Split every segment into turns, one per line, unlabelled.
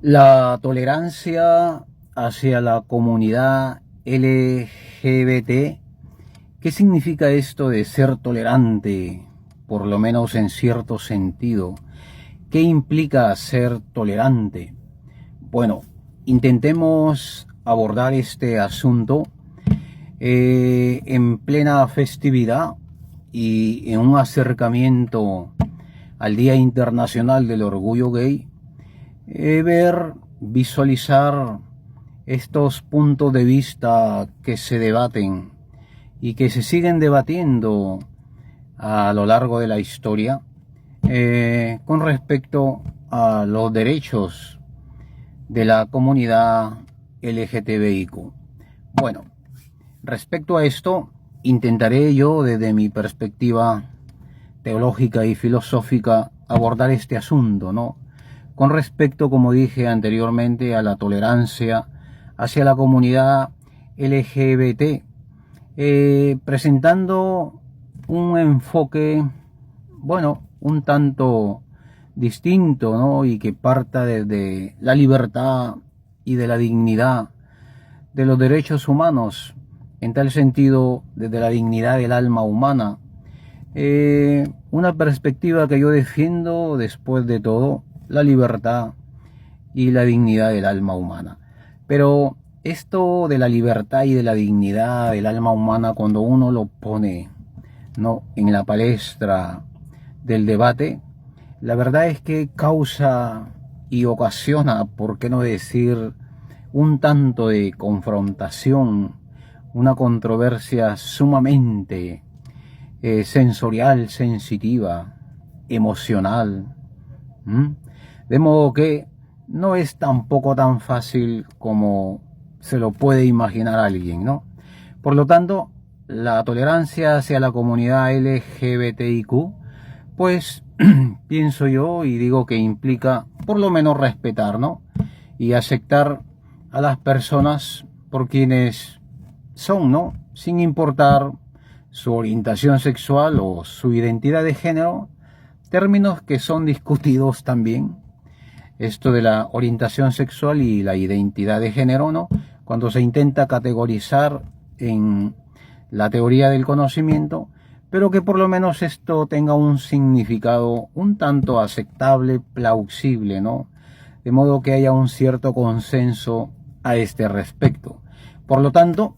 La tolerancia hacia la comunidad LGBT, ¿qué significa esto de ser tolerante, por lo menos en cierto sentido? ¿Qué implica ser tolerante? Bueno, intentemos abordar este asunto en plena festividad y en un acercamiento al Día Internacional del Orgullo Gay. Visualizar estos puntos de vista que se debaten y que se siguen debatiendo a lo largo de la historia con respecto a los derechos de la comunidad LGTBIQ. Bueno, respecto a esto, intentaré yo desde mi perspectiva teológica y filosófica abordar este asunto, ¿no? Con respecto, como dije anteriormente, a la tolerancia hacia la comunidad LGBT, presentando un enfoque, bueno, un tanto distinto, ¿no? Y que parta desde la libertad y de la dignidad de los derechos humanos, en tal sentido, desde la dignidad del alma humana. Una perspectiva que yo defiendo, después de todo, la libertad y la dignidad del alma humana. Pero esto de la libertad y de la dignidad del alma humana, cuando uno lo pone, ¿no?, en la palestra del debate, la verdad es que causa y ocasiona, por qué no decir, un tanto de confrontación, una controversia sumamente sensorial, sensitiva, emocional. De modo que no es tampoco tan fácil como se lo puede imaginar alguien, ¿no? Por lo tanto, la tolerancia hacia la comunidad LGBTIQ, pues pienso yo y digo que implica por lo menos respetar, ¿no? Y aceptar a las personas por quienes son, ¿no? Sin importar su orientación sexual o su identidad de género, términos que son discutidos también. Esto de la orientación sexual y la identidad de género, ¿no? Cuando se intenta categorizar en la teoría del conocimiento, pero que por lo menos esto tenga un significado un tanto aceptable, plausible, ¿no? De modo que haya un cierto consenso a este respecto. Por lo tanto,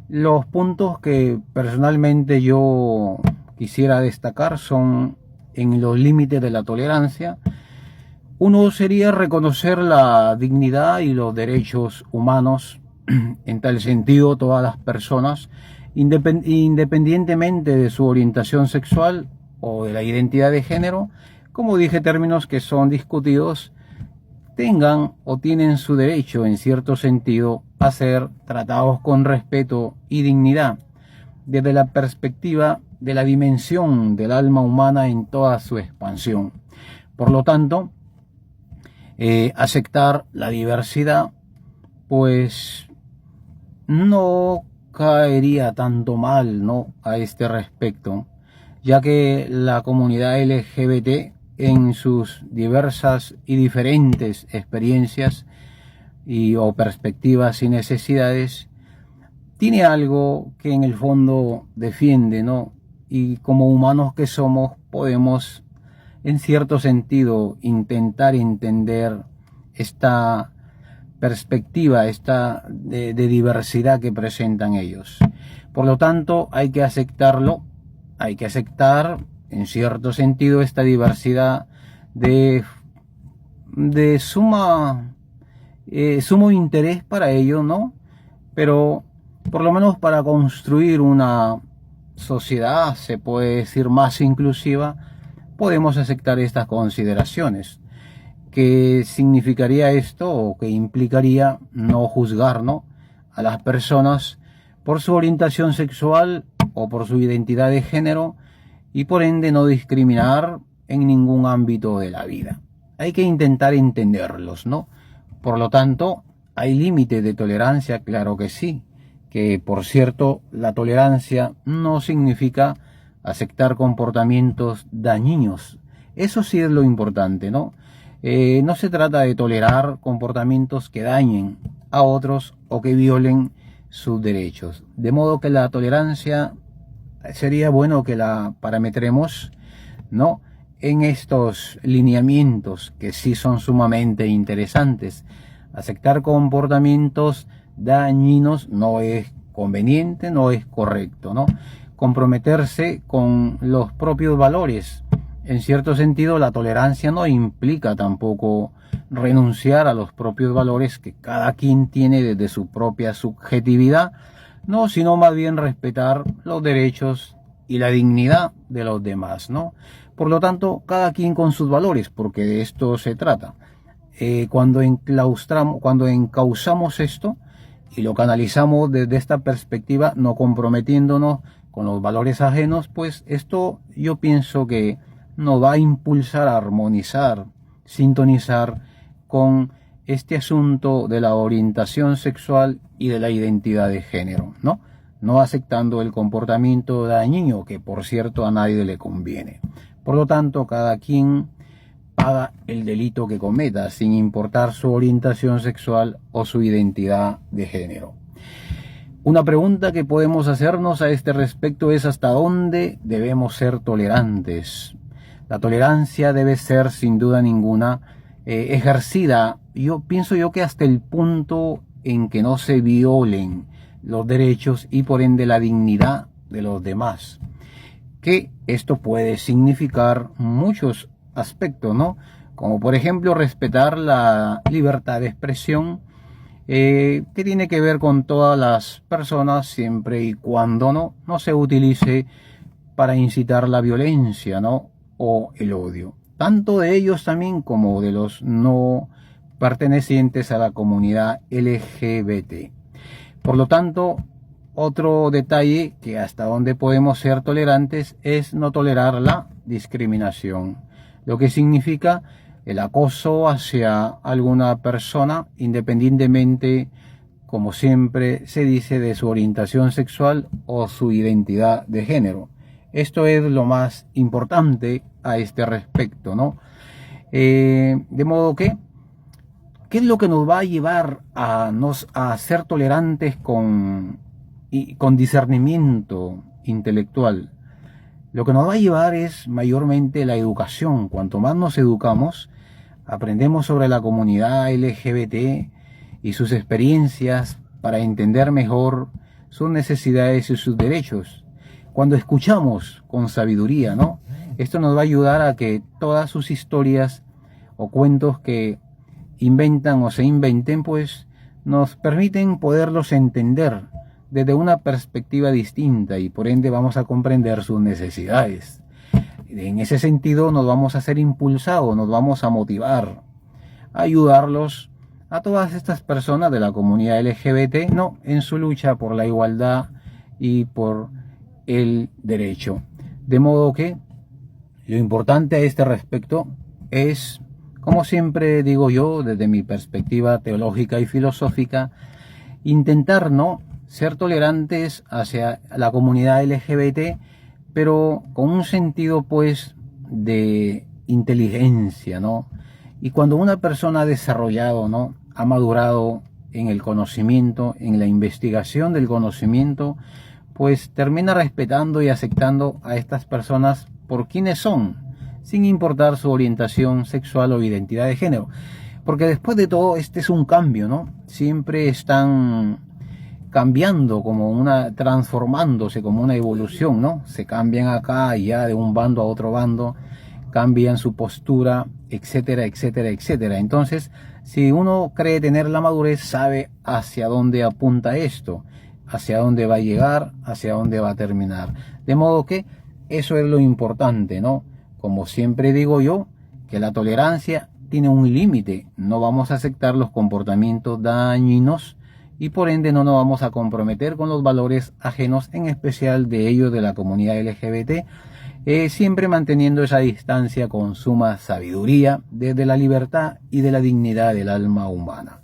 los puntos que personalmente yo quisiera destacar son en los límites de la tolerancia. Uno sería reconocer la dignidad y los derechos humanos, en tal sentido todas las personas, independientemente de su orientación sexual o de la identidad de género, como dije, términos que son discutidos, tengan o tienen su derecho en cierto sentido a ser tratados con respeto y dignidad desde la perspectiva de la dimensión del alma humana en toda su expansión. Por lo tanto, aceptar la diversidad pues no caería tanto mal, ¿no?, a este respecto, ya que la comunidad LGBT en sus diversas y diferentes experiencias o perspectivas y necesidades tiene algo que en el fondo defiende, ¿no? Y como humanos que somos podemos en cierto sentido intentar entender esta perspectiva, esta de diversidad que presentan ellos. Por lo tanto, hay que aceptarlo, hay que aceptar en cierto sentido esta diversidad de sumo interés para ellos, ¿no? Pero por lo menos para construir una sociedad, se puede decir, más inclusiva, podemos aceptar estas consideraciones. ¿Qué significaría esto o qué implicaría no juzgar, ¿no?, a las personas por su orientación sexual o por su identidad de género y por ende no discriminar en ningún ámbito de la vida? Hay que intentar entenderlos, ¿no? Por lo tanto, ¿hay límite de tolerancia? Claro que sí. Que por cierto, la tolerancia no significa aceptar comportamientos dañinos. Eso sí es lo importante, ¿no? No se trata de tolerar comportamientos que dañen a otros o que violen sus derechos. De modo que la tolerancia sería bueno que la parametremos, ¿no?, en estos lineamientos que sí son sumamente interesantes. Aceptar comportamientos dañinos no es conveniente, no es correcto, ¿no? Comprometerse con los propios valores. En cierto sentido, la tolerancia no implica tampoco renunciar a los propios valores que cada quien tiene desde su propia subjetividad, no, sino más bien respetar los derechos y la dignidad de los demás, ¿no? Por lo tanto, cada quien con sus valores, porque de esto se trata. Cuando encauzamos esto y lo canalizamos desde esta perspectiva, no comprometiéndonos con los valores ajenos, pues esto yo pienso que nos va a impulsar a armonizar, sintonizar con este asunto de la orientación sexual y de la identidad de género, ¿no? No aceptando el comportamiento dañino, que por cierto a nadie le conviene. Por lo tanto, cada quien paga el delito que cometa, sin importar su orientación sexual o su identidad de género. Una pregunta que podemos hacernos a este respecto es hasta dónde debemos ser tolerantes. La tolerancia debe ser, sin duda ninguna, ejercida, pienso yo que hasta el punto en que no se violen los derechos y por ende la dignidad de los demás. Que esto puede significar muchos aspectos, ¿no? Como por ejemplo respetar la libertad de expresión, que tiene que ver con todas las personas siempre y cuando no se utilice para incitar la violencia, ¿no?, o el odio, tanto de ellos también como de los no pertenecientes a la comunidad LGBT. Por lo tanto, otro detalle que hasta donde podemos ser tolerantes es no tolerar la discriminación, lo que significa el acoso hacia alguna persona, independientemente, como siempre se dice, de su orientación sexual o su identidad de género. Esto es lo más importante a este respecto, ¿no? De modo que, ¿qué es lo que nos va a llevar a ser tolerantes con discernimiento intelectual? Lo que nos va a llevar es mayormente la educación. Cuanto más nos educamos, aprendemos sobre la comunidad LGBT y sus experiencias para entender mejor sus necesidades y sus derechos. Cuando escuchamos con sabiduría, ¿no?, esto nos va a ayudar a que todas sus historias o cuentos que inventan o se inventen, pues nos permiten poderlos entender desde una perspectiva distinta y por ende vamos a comprender sus necesidades. En ese sentido nos vamos a ser impulsados, nos vamos a motivar, a ayudarlos a todas estas personas de la comunidad LGBT, ¿no?, en su lucha por la igualdad y por el derecho. De modo que lo importante a este respecto es, como siempre digo yo, desde mi perspectiva teológica y filosófica, intentar no ser tolerantes hacia la comunidad LGBT, pero con un sentido pues de inteligencia, ¿no? Y cuando una persona ha desarrollado, ¿no?, ha madurado en el conocimiento, en la investigación del conocimiento, pues termina respetando y aceptando a estas personas por quienes son, sin importar su orientación sexual o identidad de género. Porque después de todo, este es un cambio, ¿no? Siempre están cambiando, transformándose como una evolución, ¿no? Se cambian acá y allá de un bando a otro bando, cambian su postura, etcétera, etcétera, etcétera. Entonces, si uno cree tener la madurez, sabe hacia dónde apunta esto, hacia dónde va a llegar, hacia dónde va a terminar. De modo que eso es lo importante, ¿no? Como siempre digo yo, que la tolerancia tiene un límite. No vamos a aceptar los comportamientos dañinos y por ende no nos vamos a comprometer con los valores ajenos, en especial de ellos de la comunidad LGBT, siempre manteniendo esa distancia con suma sabiduría desde la libertad y de la dignidad del alma humana.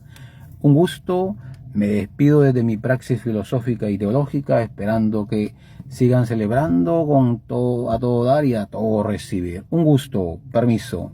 Un gusto. Me despido desde mi praxis filosófica y teológica, esperando que sigan celebrando con todo, a todo dar y a todo recibir. Un gusto, permiso.